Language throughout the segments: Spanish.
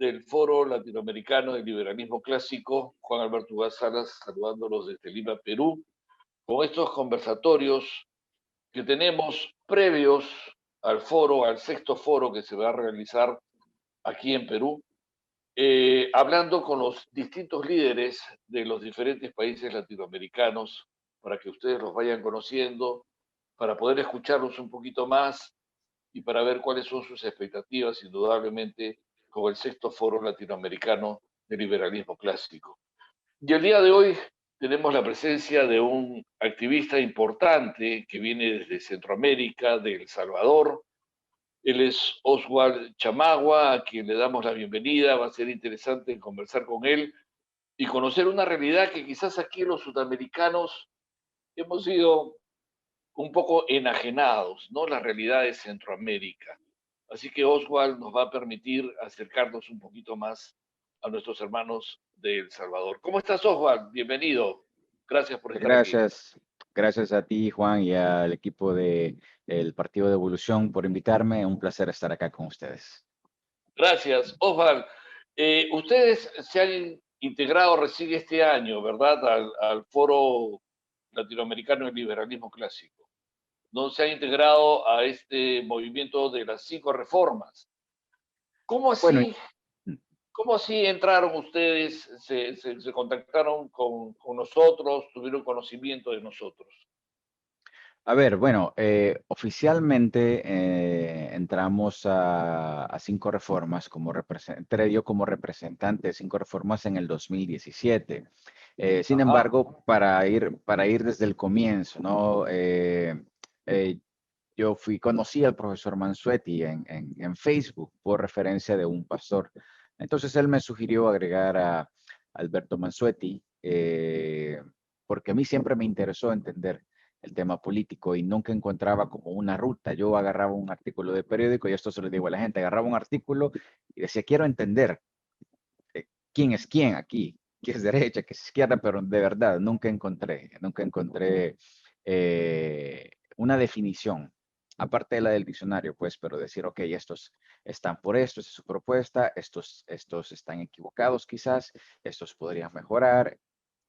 del Foro Latinoamericano del Liberalismo Clásico, Juan Alberto Ugaz Salas, saludándolos desde Lima, Perú, con estos conversatorios que tenemos previos al foro, al sexto foro que se va a realizar aquí en Perú, hablando con los distintos líderes de los diferentes países latinoamericanos para que ustedes los vayan conociendo, para poder escucharlos un poquito más y para ver cuáles son sus expectativas, indudablemente, con el sexto foro latinoamericano de liberalismo clásico. Y el día de hoy tenemos la presencia de un activista importante que viene desde Centroamérica, de El Salvador. Él es Oswald Chamagua, a quien le damos la bienvenida. Va a ser interesante conversar con él y conocer una realidad que quizás aquí los sudamericanos hemos sido un poco enajenados, ¿no? La realidad de Centroamérica. Así que Oswald nos va a permitir acercarnos un poquito más a nuestros hermanos de El Salvador. ¿Cómo estás, Oswald? Bienvenido. Gracias por estar aquí. Gracias, gracias a ti, Juan, y al equipo de el Partido de Evolución por invitarme. Un placer estar acá con ustedes. Gracias. Oswald, ustedes se han integrado recién este año, ¿verdad? Al Foro Latinoamericano de Liberalismo Clásico. No se han integrado a este movimiento de las 5 reformas. ¿Cómo Bueno, así? ¿Cómo así entraron ustedes, se contactaron con nosotros, tuvieron conocimiento de nosotros? a ver, bueno, oficialmente entramos a cinco reformas entré yo como representante de cinco reformas en el 2017. Sin Ajá, embargo, para ir desde el comienzo, ¿no? Eh, yo conocí al profesor Mansuetti en Facebook por referencia de un pastor. Entonces él me sugirió agregar a Alberto Mansuetti, porque a mí siempre me interesó entender el tema político y nunca encontraba como una ruta. Yo agarraba un artículo de periódico y esto se lo digo a la gente, agarraba un artículo y decía, quiero entender quién es quién aquí, quién es derecha, quién es izquierda, pero de verdad nunca encontré una definición, aparte de la del diccionario, pues, pero decir, ok, estos están por esto, esa es su propuesta, estos están equivocados quizás, estos podrían mejorar,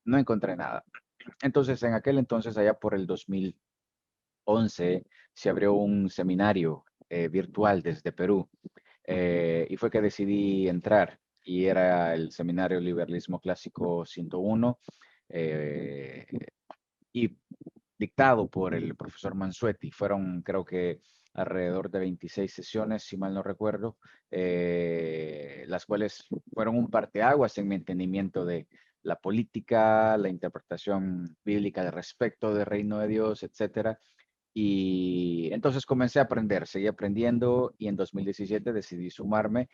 no encontré nada. Entonces, en aquel entonces, allá por el 2011, se abrió un seminario virtual desde Perú y fue que decidí entrar y era el seminario Liberalismo Clásico 101 eh, y dictado por el profesor Mansuetti. Fueron, creo que, alrededor de 26 sesiones, si mal no recuerdo, las cuales fueron un parteaguas en mi entendimiento de la política, la interpretación bíblica de respecto del reino de Dios, etcétera. Y entonces comencé a aprender, seguí aprendiendo y en 2017 decidí sumarme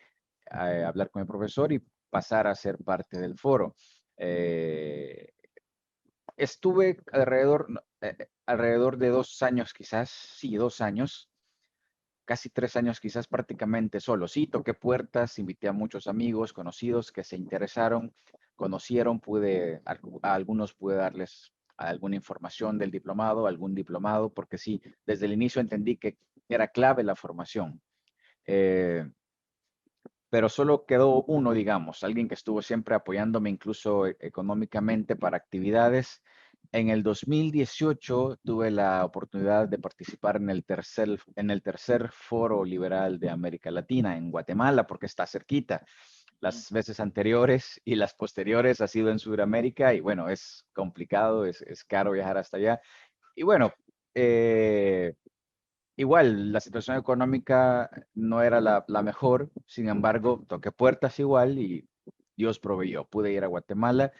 a hablar con el profesor y pasar a ser parte del foro. Eh, Estuve alrededor de 2 años quizás, sí, 2 años, casi 3 años quizás prácticamente solo. Sí, toqué puertas, invité a muchos amigos, conocidos que se interesaron, conocieron, a algunos pude darles alguna información del diplomado, algún diplomado, porque sí, desde el inicio entendí que era clave la formación. Eh, pero solo quedó uno, digamos, alguien que estuvo siempre apoyándome incluso económicamente para actividades. En el 2018 tuve la oportunidad de participar en el tercer foro liberal de América Latina en Guatemala, porque está cerquita. Las veces anteriores y las posteriores ha sido en Sudamérica y bueno, es complicado, es caro viajar hasta allá. Y bueno, eh, igual, la situación económica no era la mejor, sin embargo, toqué puertas igual y Dios proveyó. Pude ir a Guatemala,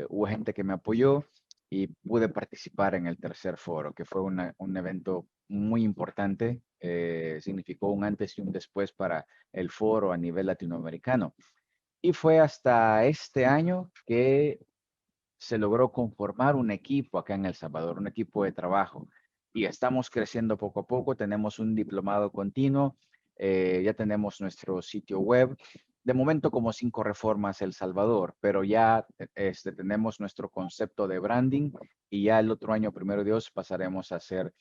hubo gente que me apoyó y pude participar en el tercer foro, que fue un evento muy importante, significó un antes y un después para el foro a nivel latinoamericano. Y fue hasta este año que se logró conformar un equipo acá en El Salvador, un equipo de trabajo. Y estamos creciendo poco a poco, tenemos un diplomado continuo, ya tenemos nuestro sitio web, de momento como 5 reformas El Salvador, pero ya tenemos nuestro concepto de branding y ya el otro año, primero Dios, pasaremos a ser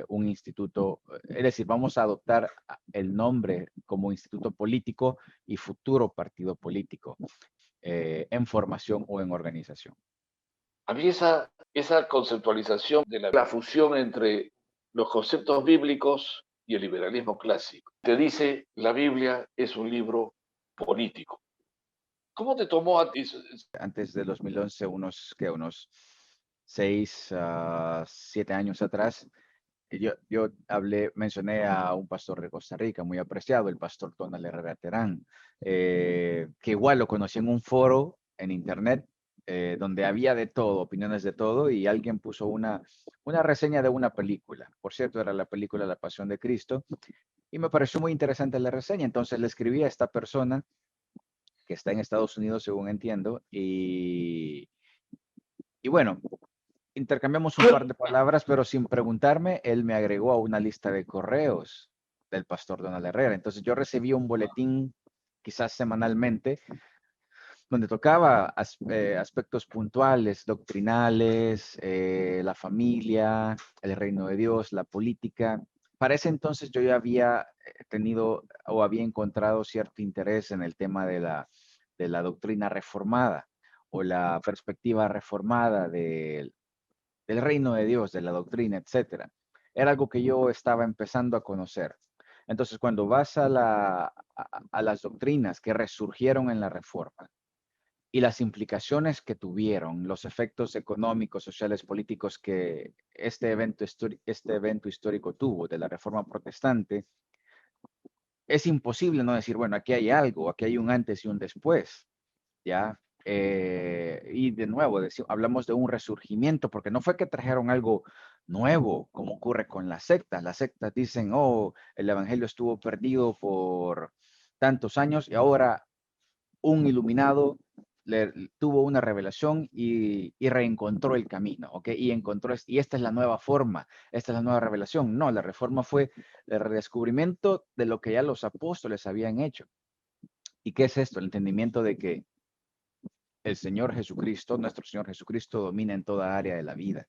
un instituto, es decir, vamos a adoptar el nombre como instituto político y futuro partido político en formación o en organización. A mí esa conceptualización de la fusión entre los conceptos bíblicos y el liberalismo clásico. Te dice, la Biblia es un libro político. ¿Cómo te tomó a ti? Antes de 2011, unos 6 a 7 años atrás, yo mencioné a un pastor de Costa Rica muy apreciado, el pastor Donald Herrera Terán, que igual lo conocí en un foro en internet, donde había de todo, opiniones de todo, y alguien puso una reseña de una película. Por cierto, era la película La Pasión de Cristo, y me pareció muy interesante la reseña. Entonces le escribí a esta persona que está en Estados Unidos, según entiendo, y bueno, intercambiamos un par de palabras, pero sin preguntarme, él me agregó a una lista de correos del pastor Donald Herrera. Entonces yo recibí un boletín quizás semanalmente donde tocaba aspectos puntuales, doctrinales, la familia, el reino de Dios, la política. Para ese entonces yo ya había tenido o había encontrado cierto interés en el tema de la doctrina reformada o la perspectiva reformada del reino de Dios, de la doctrina, etcétera. Era algo que yo estaba empezando a conocer. Entonces, cuando vas a las doctrinas que resurgieron en la Reforma y las implicaciones que tuvieron, los efectos económicos, sociales, políticos que este evento histórico tuvo de la Reforma Protestante, es imposible no decir, bueno, aquí hay algo, aquí hay un antes y un después. ¿Ya? Y de nuevo, hablamos de un resurgimiento, porque no fue que trajeron algo nuevo, como ocurre con las sectas. Las sectas dicen, oh, el evangelio estuvo perdido por tantos años y ahora un iluminado tuvo una revelación y reencontró el camino, ¿ok? Y esta es la nueva forma, esta es la nueva revelación. No, la reforma fue el redescubrimiento de lo que ya los apóstoles habían hecho. ¿Y qué es esto? El entendimiento de que el Señor Jesucristo, nuestro Señor Jesucristo, domina en toda área de la vida.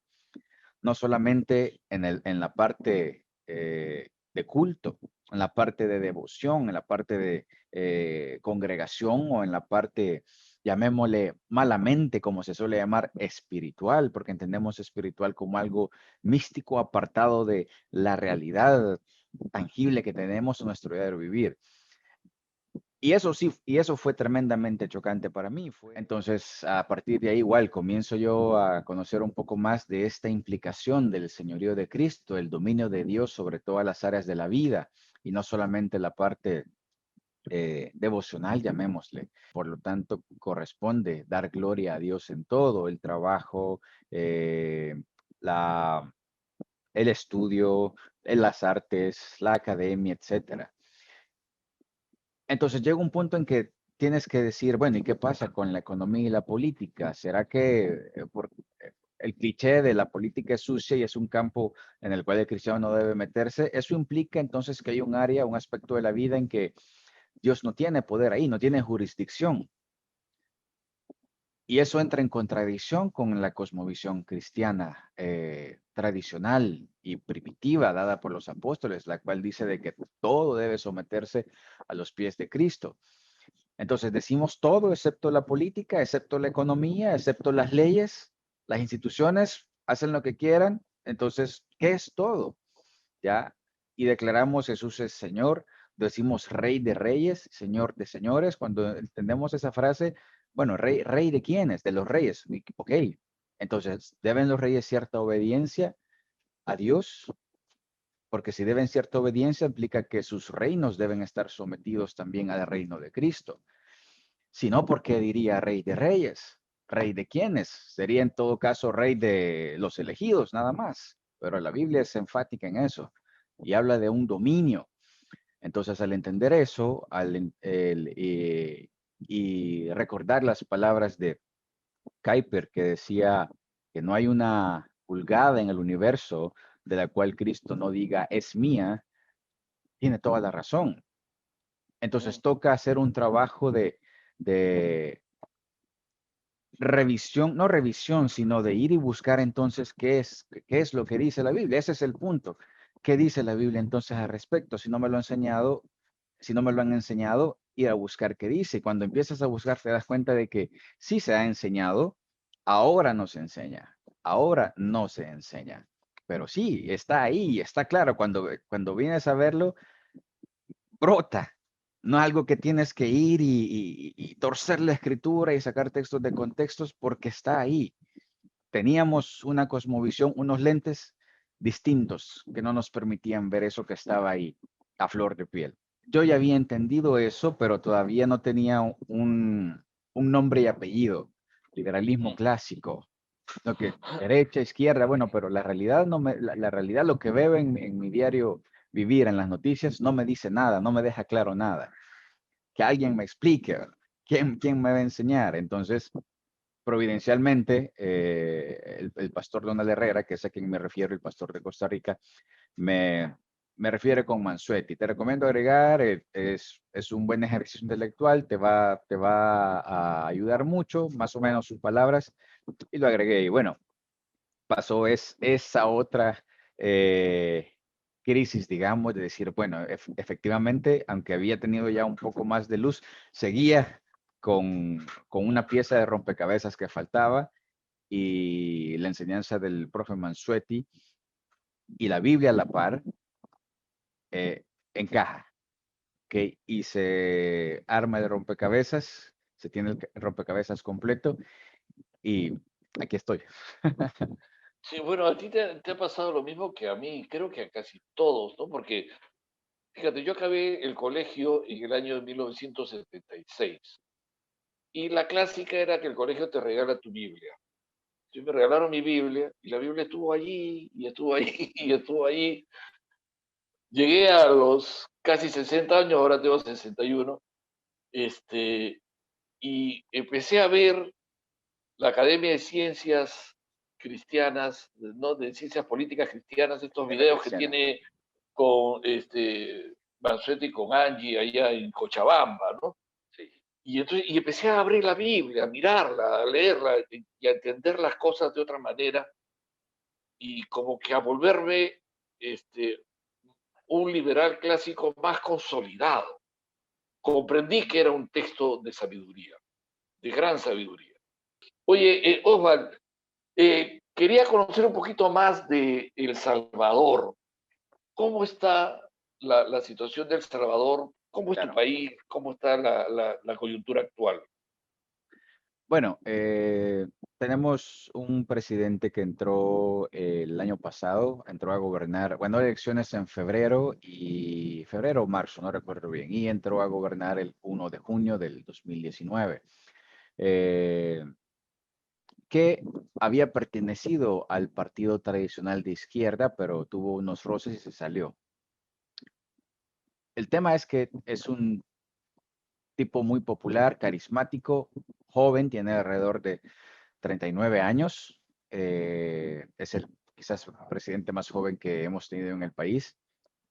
No solamente en la parte de culto, en la parte de devoción, en la parte de congregación o en la parte, llamémosle malamente, como se suele llamar, espiritual, porque entendemos espiritual como algo místico apartado de la realidad tangible que tenemos en nuestro diario vivir. Y eso sí, y eso fue tremendamente chocante para mí. Entonces, a partir de ahí, igual, comienzo yo a conocer un poco más de esta implicación del señorío de Cristo, el dominio de Dios sobre todas las áreas de la vida, y no solamente la parte devocional, llamémosle. Por lo tanto, corresponde dar gloria a Dios en todo, el trabajo, la, el estudio, en las artes, la academia, etcétera. Entonces llega un punto en que tienes que decir, bueno, ¿y qué pasa con la economía y la política? ¿Será que el cliché de la política es sucia y es un campo en el cual el cristiano no debe meterse? Eso implica entonces que hay un área, un aspecto de la vida en que Dios no tiene poder ahí, no tiene jurisdicción. Y eso entra en contradicción con la cosmovisión cristiana tradicional y primitiva dada por los apóstoles, la cual dice de que todo debe someterse a los pies de Cristo. Entonces decimos todo excepto la política, excepto la economía, excepto las leyes, las instituciones hacen lo que quieran. Entonces, ¿qué es todo? ¿Ya? Y declaramos Jesús es Señor, decimos Rey de Reyes, Señor de Señores. Cuando entendemos esa frase, bueno, ¿rey de quiénes? De los reyes. Ok, entonces, ¿deben los reyes cierta obediencia a Dios? Porque si deben cierta obediencia, implica que sus reinos deben estar sometidos también al reino de Cristo. Si no, ¿por qué diría Rey de Reyes? ¿Rey de quiénes? Sería en todo caso Rey de los elegidos, nada más. Pero la Biblia es enfática en eso y habla de un dominio. Entonces, al entender eso, y recordar las palabras de Kuyper, que decía que no hay una pulgada en el universo de la cual Cristo no diga es mía, tiene toda la razón. Entonces toca hacer un trabajo de revisión, no revisión, sino de ir y buscar entonces qué es lo que dice la Biblia. Ese es el punto. ¿Qué dice la Biblia entonces al respecto? Si no me lo ha enseñado, si no me lo han enseñado, ir a buscar qué dice. Y cuando empiezas a buscar, te das cuenta de que sí se ha enseñado, ahora no se enseña, ahora no se enseña. Pero sí, está ahí, está claro. Cuando vienes a verlo, brota. No es algo que tienes que ir y torcer la escritura y sacar textos de contextos porque está ahí. Teníamos una cosmovisión, unos lentes distintos que no nos permitían ver eso que estaba ahí a flor de piel. Yo ya había entendido eso, pero todavía no tenía un nombre y apellido. Liberalismo clásico, lo que derecha, izquierda, bueno, pero la realidad no me, la realidad, lo que veo en mi diario vivir, en las noticias, no me dice nada, no me deja claro nada. Que alguien me explique, quién me va a enseñar. Entonces, providencialmente, el pastor Donald Herrera, que es a quien me refiero, el pastor de Costa Rica, me, me refiere con Mansuetti. Te recomiendo agregar, es un buen ejercicio intelectual, te va a ayudar mucho, más o menos sus palabras, y lo agregué. Y bueno, pasó esa otra crisis, digamos, de decir, bueno, efectivamente, aunque había tenido ya un poco más de luz, seguía con una pieza de rompecabezas que faltaba y la enseñanza del profe Mansueti y la Biblia a la par eh, encaja, ¿ok? Y se arma el rompecabezas, se tiene el rompecabezas completo y aquí estoy. Sí, bueno, a ti te ha pasado lo mismo que a mí, creo que a casi todos, ¿no? Porque, fíjate, yo acabé el colegio en el año de 1976 y la clásica era que el colegio te regala tu Biblia. Entonces me regalaron mi Biblia y la Biblia estuvo allí y estuvo ahí y estuvo allí. Llegué a los casi 60 años, ahora tengo 61, este, y empecé a ver la Academia de Ciencias Cristianas, ¿no? De Ciencias Políticas Cristianas, estos Tema videos que cristiano. tiene con Mansueto y con Angie allá en Cochabamba, ¿no? Sí. Y, entonces, y empecé a abrir la Biblia, a mirarla, a leerla y a entender las cosas de otra manera y como que a volverme este, un liberal clásico más consolidado. Comprendí que era un texto de sabiduría, de gran sabiduría. Oye, Oswald, quería conocer un poquito más de El Salvador. ¿Cómo está la situación de El Salvador? ¿Cómo es tu Claro. país? ¿Cómo está la coyuntura actual? Bueno, tenemos un presidente que entró el año pasado, entró a gobernar, bueno, elecciones en febrero o marzo, no recuerdo bien, y entró a gobernar el 1 de junio del 2019, eh, que había pertenecido al partido tradicional de izquierda, pero tuvo unos roces y se salió. El tema es que es un tipo muy popular, carismático, joven, tiene alrededor de 39 años. Es el quizás presidente más joven que hemos tenido en el país,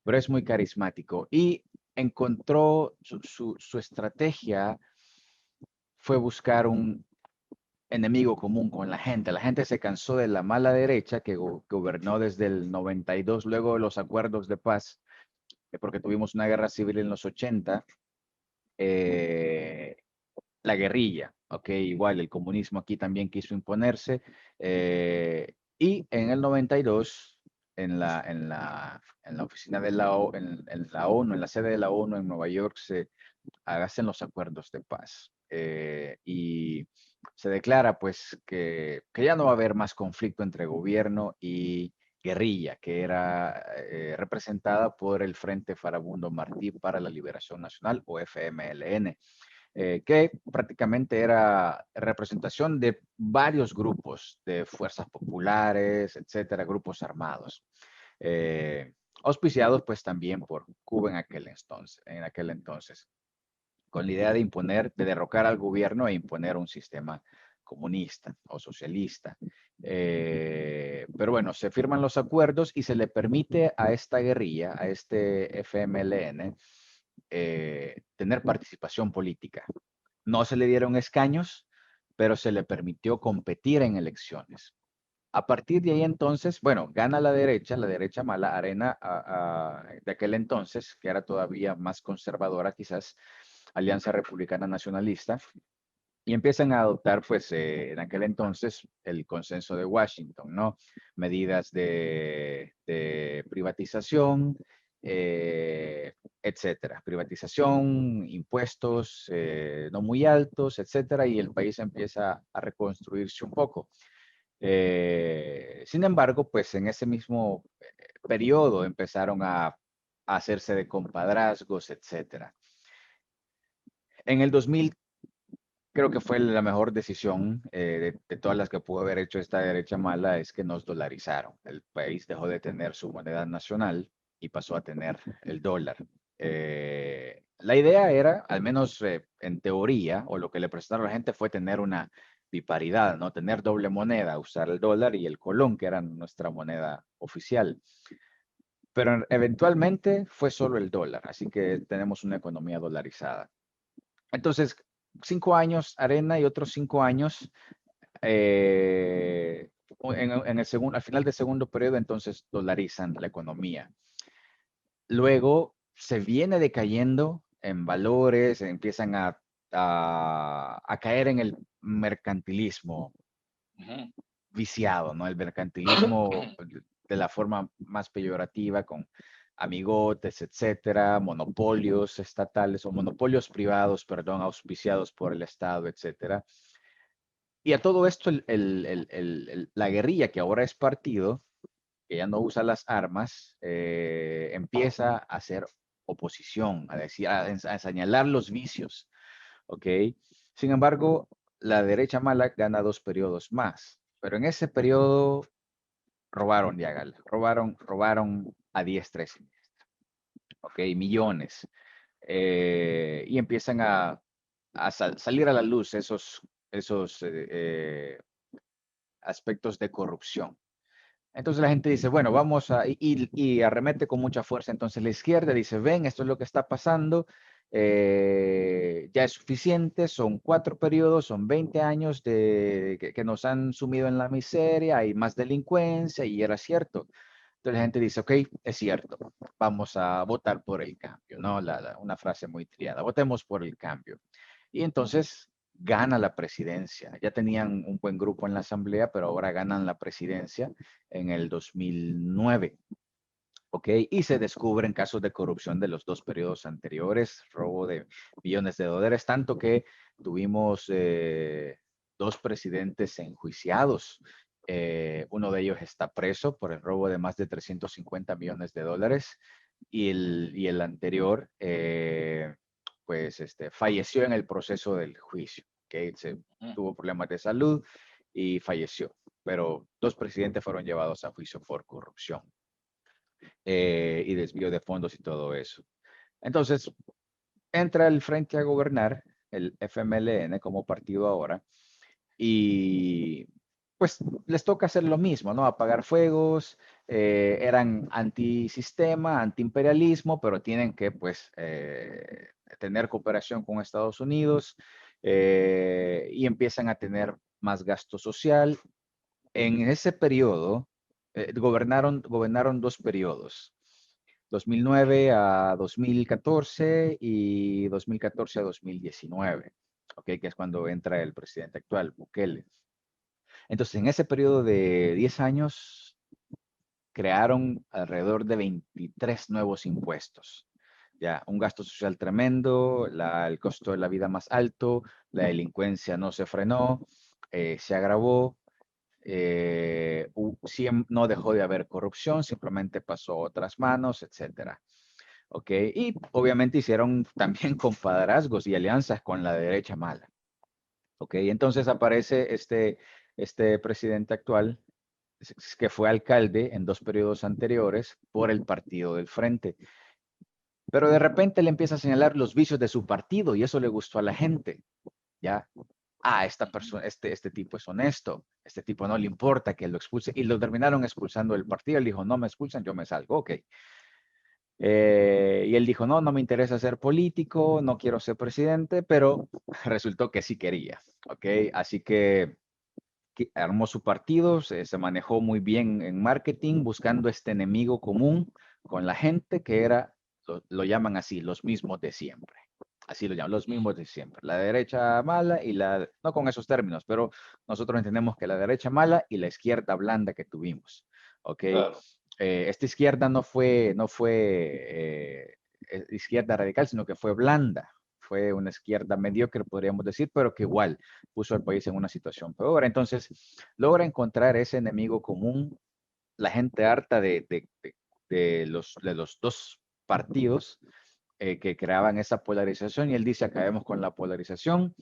pero es muy carismático y encontró su estrategia fue buscar un enemigo común con la gente. La gente se cansó de la mala derecha que gobernó desde el 92, luego de los acuerdos de paz, porque tuvimos una guerra civil en los 80. eh, la guerrilla, ¿ok? Igual el comunismo aquí también quiso imponerse. Y en el 92, en la oficina de en la ONU, en la sede de la ONU en Nueva York, se hacen los acuerdos de paz. Y se declara pues que ya no va a haber más conflicto entre gobierno y guerrilla, que era representada por el Frente Farabundo Martí para la Liberación Nacional o FMLN, que prácticamente era representación de varios grupos de fuerzas populares, etcétera, grupos armados, auspiciados pues también por Cuba en aquel entonces, con la idea de imponer, de derrocar al gobierno e imponer un sistema comunista o socialista. Pero bueno, se firman los acuerdos y se le permite a esta guerrilla, a este FMLN, tener participación política. No se le dieron escaños, pero se le permitió competir en elecciones. A partir de ahí entonces, bueno, gana la derecha mala, Arena de aquel entonces, que era todavía más conservadora quizás, Alianza Republicana Nacionalista, y empiezan a adoptar, pues, en aquel entonces, el consenso de Washington, ¿no? Medidas de privatización, etcétera. Privatización, impuestos no muy altos, etcétera, y el país empieza a reconstruirse un poco. Sin embargo, pues en ese mismo periodo empezaron a hacerse de compadrazgos, etcétera. En el 2000 creo que fue la mejor decisión de todas las que pudo haber hecho esta derecha mala, es que nos dolarizaron. El país dejó de tener su moneda nacional y pasó a tener el dólar. La idea era, al menos en teoría, o lo que le presentaron a la gente fue tener una biparidad, ¿no? Tener doble moneda, usar el dólar y el colón, que era nuestra moneda oficial. Pero eventualmente fue solo el dólar, así que tenemos una economía dolarizada. Entonces, 5 años Arena y otros 5 años en el segundo, al final del segundo periodo, entonces dolarizan la economía. Luego se viene decayendo en valores, empiezan a caer en el mercantilismo viciado, ¿no? El mercantilismo de la forma más peyorativa, con amigotes, etcétera, monopolios estatales o monopolios privados, perdón, auspiciados por el Estado, etcétera. Y a todo esto, la guerrilla, que ahora es partido, que ya no usa las armas, empieza a hacer oposición, a decir, a señalar los vicios, ¿ok? Sin embargo, la derecha mala gana 2 periodos más, pero en ese periodo robaron, Diagal, robaron a diestra y siniestra, ¿ok? Millones. Y empiezan a salir a la luz esos aspectos de corrupción. Entonces la gente dice, bueno, vamos a, y arremete con mucha fuerza. Entonces la izquierda dice, ven, esto es lo que está pasando, ya es suficiente, son 4 periodos, son 20 años que nos han sumido en la miseria, hay más delincuencia, y era cierto. Entonces la gente dice, ok, es cierto, vamos a votar por el cambio, ¿no? Una frase muy triada, votemos por el cambio. Y entonces gana la presidencia. Ya tenían un buen grupo en la asamblea, pero ahora ganan la presidencia en el 2009. ¿Ok? Y se descubren casos de corrupción de los 2 periodos anteriores, robo de billones de dólares, tanto que tuvimos 2 presidentes enjuiciados. Uno de ellos está preso por el robo de más de 350 millones de dólares y el anterior, pues, falleció en el proceso del juicio. ¿Okay? Tuvo problemas de salud y falleció, pero 2 presidentes fueron llevados a juicio por corrupción y desvío de fondos y todo eso. Entonces, entra el Frente a Gobernar, el FMLN como partido ahora, y pues les toca hacer lo mismo, ¿no? Apagar fuegos, eran antisistema, antiimperialismo, pero tienen que, pues, tener cooperación con Estados Unidos y empiezan a tener más gasto social. En ese periodo, gobernaron 2 periodos, 2009 a 2014 y 2014 a 2019, ¿ok? Que es cuando entra el presidente actual, Bukele. Entonces, en ese periodo de 10 años, crearon alrededor de 23 nuevos impuestos. Ya, un gasto social tremendo, el costo de la vida más alto, la delincuencia no se frenó, se agravó, no dejó de haber corrupción, simplemente pasó a otras manos, etcétera. ¿Ok? Y obviamente hicieron también compadrazgos y alianzas con la derecha mala. ¿Ok? Entonces aparece este presidente actual, que fue alcalde en 2 periodos anteriores por el partido del Frente. Pero de repente le empieza a señalar los vicios de su partido y eso le gustó a la gente. ¿Ya? Esta persona, este tipo es honesto, este tipo no le importa que lo expulse, y lo terminaron expulsando del partido. Él dijo, no me expulsan, yo me salgo, ok. Y él dijo, no, no me interesa ser político, no quiero ser presidente, pero resultó que sí quería, ¿ok? Así que armó su partido, se manejó muy bien en marketing, buscando este enemigo común con la gente que era, lo llaman así, los mismos de siempre. Así lo llaman, los mismos de siempre. La derecha mala y no con esos términos, pero nosotros entendemos que la derecha mala y la izquierda blanda que tuvimos, ¿ok? Claro. Esta izquierda no fue izquierda radical, sino que fue blanda. Fue una izquierda mediocre, podríamos decir, pero que igual puso al país en una situación peor. Entonces, logra encontrar ese enemigo común, la gente harta de los dos partidos que creaban esa polarización, y él dice, acabemos con la polarización,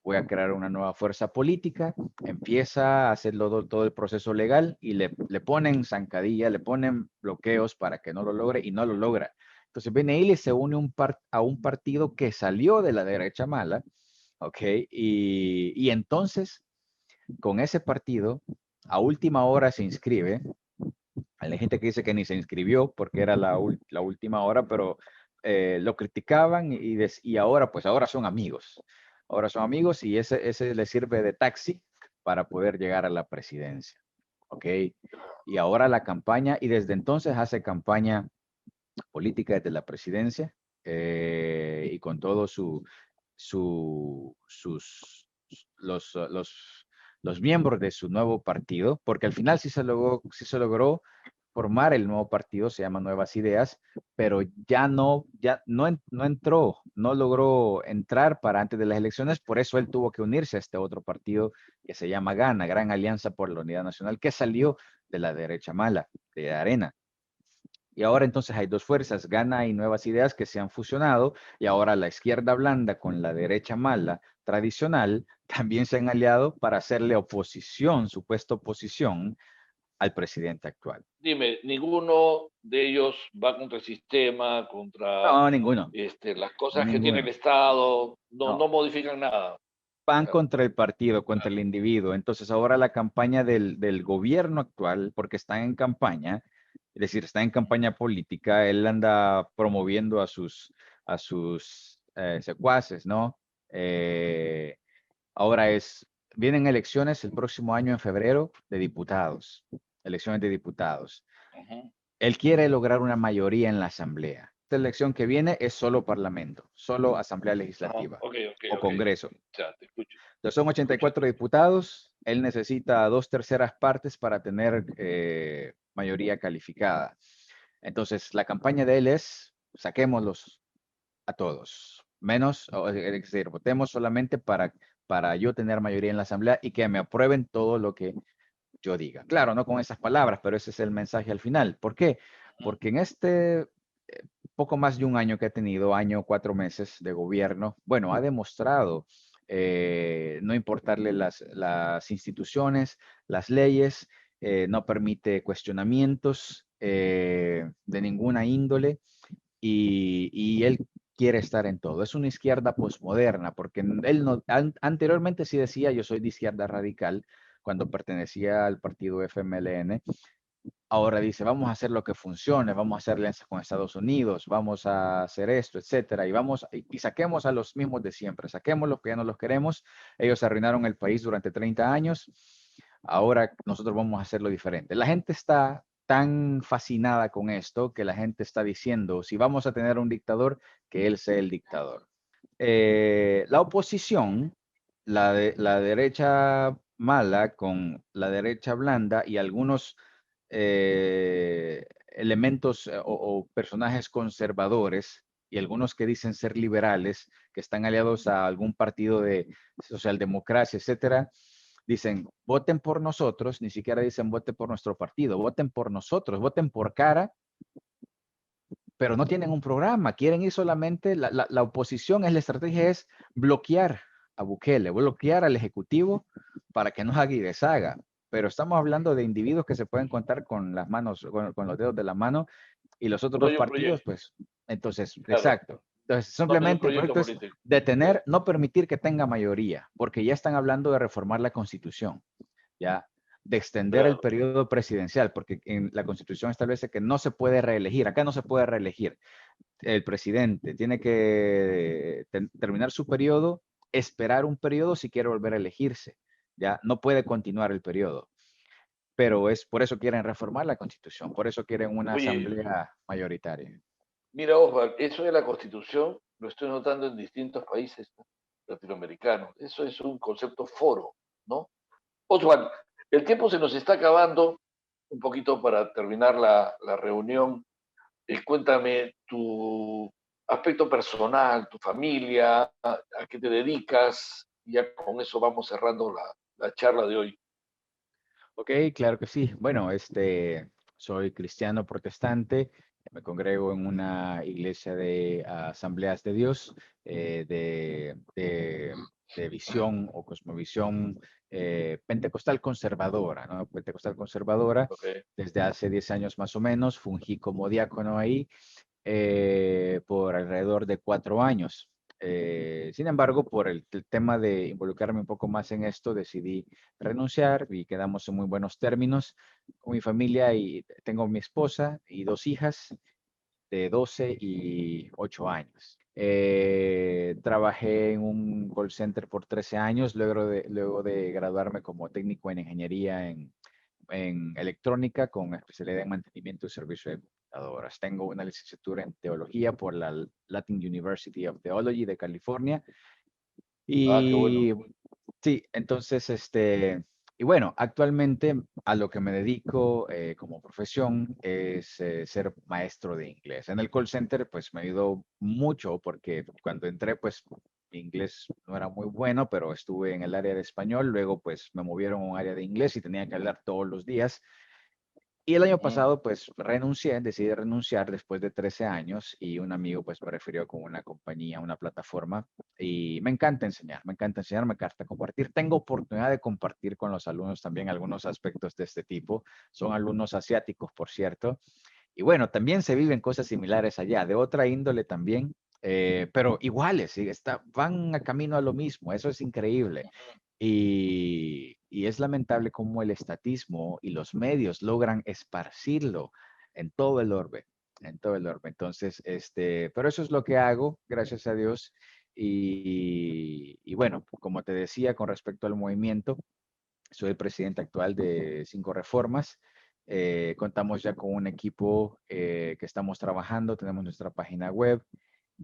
voy a crear una nueva fuerza política, empieza a hacerlo todo el proceso legal y le ponen zancadilla, le ponen bloqueos para que no lo logre y no lo logra. Entonces viene él y se une a un partido que salió de la derecha mala, ¿ok? Y entonces con ese partido, a última hora se inscribe. Hay gente que dice que ni se inscribió porque era la última hora, pero lo criticaban y ahora, pues ahora son amigos. Ahora son amigos y ese le sirve de taxi para poder llegar a la presidencia. ¿Ok? Y ahora la campaña, y desde entonces hace campaña política desde la presidencia y con todo los miembros de su nuevo partido, porque al final sí se logró formar el nuevo partido, se llama Nuevas Ideas, pero no entró, no logró entrar para antes de las elecciones, por eso él tuvo que unirse a este otro partido que se llama GANA, Gran Alianza por la Unidad Nacional, que salió de la derecha mala, de Arena. Y ahora entonces hay dos fuerzas, Gana y Nuevas Ideas, que se han fusionado, y ahora la izquierda blanda con la derecha mala tradicional también se han aliado para hacerle oposición, supuesta oposición al presidente actual. Dime, ninguno de ellos va contra el sistema, contra No, ninguno, las cosas que tiene el ninguno. Estado, no, No, no modifican nada. van Claro, contra el partido, contra claro. el individuo. Entonces ahora la campaña del gobierno actual, porque están en campaña, es decir, está en campaña política, él anda promoviendo a sus secuaces, ¿no? Eh, ahora vienen elecciones el próximo año en febrero de diputados, elecciones de diputados. Ujú. Él quiere lograr una mayoría en la asamblea. Esta elección que viene es solo parlamento, solo asamblea Ajá, legislativa ok, ok, o ok. congreso. Ya, te escucho, Entonces son te escucho, te 84 escucho. diputados, él necesita 2/3 partes para tener mayoría calificada. Entonces la campaña de él es, saquémoslos a todos, menos, es decir, votemos solamente para yo tener mayoría en la asamblea y que me aprueben todo lo que yo diga. Claro, no con esas palabras, pero ese es el mensaje al final. ¿Por qué? Ujú. Porque en este poco más de un año que ha tenido, año, 4 meses de gobierno, bueno, ha demostrado no importarle las instituciones, las leyes, no permite cuestionamientos de ninguna índole y él quiere estar en todo. Es una izquierda posmoderna, porque él anteriormente sí decía yo soy de izquierda radical cuando pertenecía al partido FMLN. Ahora dice, vamos a hacer lo que funcione, vamos a hacer alianzas con Estados Unidos, vamos a hacer esto, etcétera, y saquemos a los mismos de siempre, saquemos los que ya no los queremos, ellos arruinaron el país durante 30 años, ahora nosotros vamos a hacerlo diferente. La gente está tan fascinada con esto que la gente está diciendo, si vamos a tener un dictador, que él sea el dictador. La oposición, la derecha mala con la derecha blanda y algunos elementos o personajes conservadores y algunos que dicen ser liberales, que están aliados a algún partido de socialdemocracia, etcétera, dicen, voten por nosotros, ni siquiera dicen voten por nuestro partido, voten por nosotros, voten por cara, pero no tienen un programa, quieren ir solamente, la oposición, la estrategia es bloquear a Bukele, bloquear al Ejecutivo para que no haga y deshaga. Pero estamos hablando de individuos que se pueden contar con las manos, con los dedos de la mano, y los otros No dos hay un partidos, proyecto, pues, entonces, claro. exacto. Entonces, No hay un simplemente el proyecto proyecto es político. Ya. detener, no permitir que tenga mayoría, porque ya están hablando de reformar la Constitución, ¿ya? de extender el Claro. periodo presidencial, porque en la Constitución establece que no se puede reelegir. Acá no se puede reelegir. El presidente tiene que terminar su periodo, esperar un periodo si quiere volver a elegirse. Ya no puede continuar el periodo. Pero es por eso quieren reformar la Constitución, por eso quieren una Oye, asamblea mayoritaria. mira, Osval, eso de la Constitución lo estoy notando en distintos países, ¿no?, latinoamericanos. Eso es un concepto foro, ¿no? Osval, el tiempo se nos está acabando. Un poquito para terminar la reunión. Cuéntame tu aspecto personal, tu familia, a qué te dedicas. Y ya con eso vamos cerrando la charla de hoy. Ok, claro que sí. Bueno, soy cristiano protestante, me congrego en una iglesia de Asambleas de Dios, de visión o cosmovisión pentecostal conservadora, ¿no? Pentecostal conservadora, Ok. desde hace 10 años más o menos, fungí como diácono ahí por alrededor de 4 años. Sin embargo, por el tema de involucrarme un poco más en esto, decidí renunciar y quedamos en muy buenos términos con mi familia y tengo mi esposa y 2 hijas de 12 y 8 años. Trabajé en un call center por 13 años, luego de graduarme como técnico en ingeniería en electrónica con especialidad en mantenimiento y servicio de computadoras. Tengo una licenciatura en teología por la Latin University of Theology de California. Ah, qué bueno. Y sí, entonces, y bueno, actualmente a lo que me dedico como profesión es ser maestro de inglés. En el call center, pues me ayudó mucho porque cuando entré, pues mi inglés no era muy bueno, pero estuve en el área de español, luego pues me movieron a un área de inglés y tenía que hablar todos los días. Y el año Ujú. pasado, pues decidí renunciar después de 13 años y un amigo, pues me refirió con una compañía, una plataforma y me encanta enseñar, me encanta compartir. Tengo oportunidad de compartir con los alumnos también algunos aspectos de este tipo. Son alumnos asiáticos, por cierto. Y bueno, también se viven cosas similares allá, de otra índole también, pero iguales, sí, van a camino a lo mismo, eso es increíble. Y es lamentable cómo el estatismo y los medios logran esparcirlo en todo el orbe, en todo el orbe. Entonces, pero eso es lo que hago, gracias a Dios. Y bueno, como te decía, con respecto al movimiento, soy el presidente actual de Cinco Reformas. Contamos ya con un equipo que estamos trabajando, tenemos nuestra página web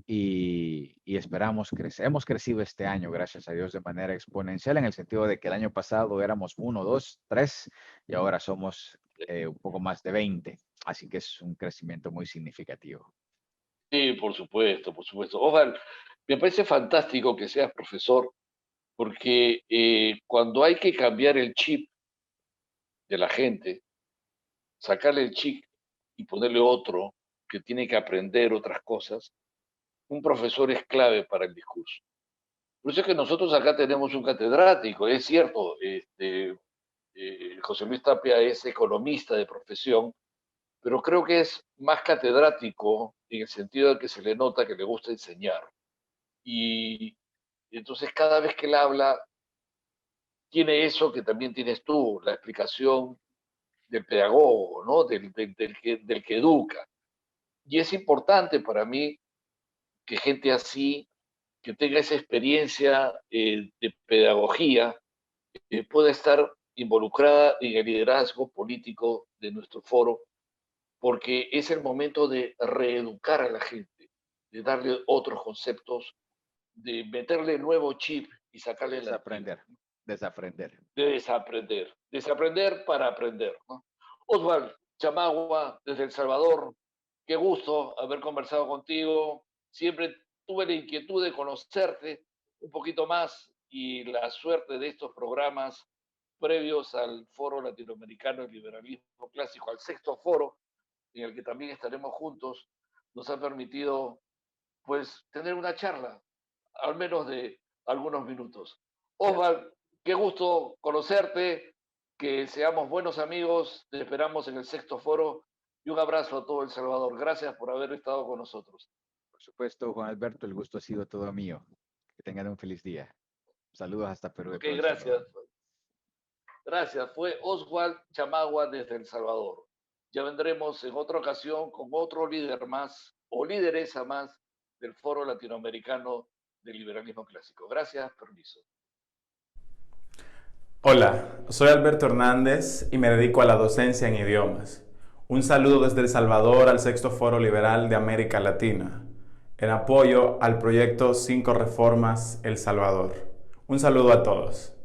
y esperamos crecer. Hemos crecido este año, gracias a Dios, de manera exponencial, en el sentido de que el año pasado éramos uno, dos, tres, y ahora somos un poco más de 20. Así que es un crecimiento muy significativo. Sí, por supuesto, por supuesto. Osval, me parece fantástico que seas profesor, porque cuando hay que cambiar el chip de la gente, sacarle el chip y ponerle otro que tiene que aprender otras cosas, un profesor es clave para el discurso. Por eso es que nosotros acá tenemos un catedrático, es cierto. José Luis Tapia es economista de profesión, pero creo que es más catedrático en el sentido de que se le nota que le gusta enseñar. Y entonces cada vez que él habla, tiene eso que también tienes tú, la explicación del pedagogo, ¿no? Del que educa. Y es importante para mí que gente así, que tenga esa experiencia de pedagogía, pueda estar involucrada en el liderazgo político de nuestro foro, porque es el momento de reeducar a la gente, de darle otros conceptos, de meterle nuevo chip y sacarle el antiguo, Desaprender, desaprender. de desaprender, desaprender para aprender, ¿no? Oswald Chamagua, desde El Salvador, qué gusto haber conversado contigo. Siempre tuve la inquietud de conocerte un poquito más y la suerte de estos programas previos al Foro Latinoamericano de Liberalismo Clásico, al sexto foro, en el que también estaremos juntos, nos ha permitido pues tener una charla, al menos de algunos minutos. Osval, qué gusto conocerte, que seamos buenos amigos, te esperamos en el sexto foro y un abrazo a todo El Salvador. Gracias por haber estado con nosotros. Por supuesto, Juan Alberto, el gusto ha sido todo mío. Que tengan un feliz día. Saludos hasta Perú de Ok, todo El gracias. Salvador. Gracias. Fue Oswald Chamagua desde El Salvador. Ya vendremos en otra ocasión con otro líder más o lideresa más del Foro Latinoamericano del Liberalismo Clásico. Gracias, permiso. Hola, soy Alberto Hernández y me dedico a la docencia en idiomas. Un saludo desde El Salvador al Sexto Foro Liberal de América Latina, en apoyo al proyecto 5 Reformas El Salvador. Un saludo a todos.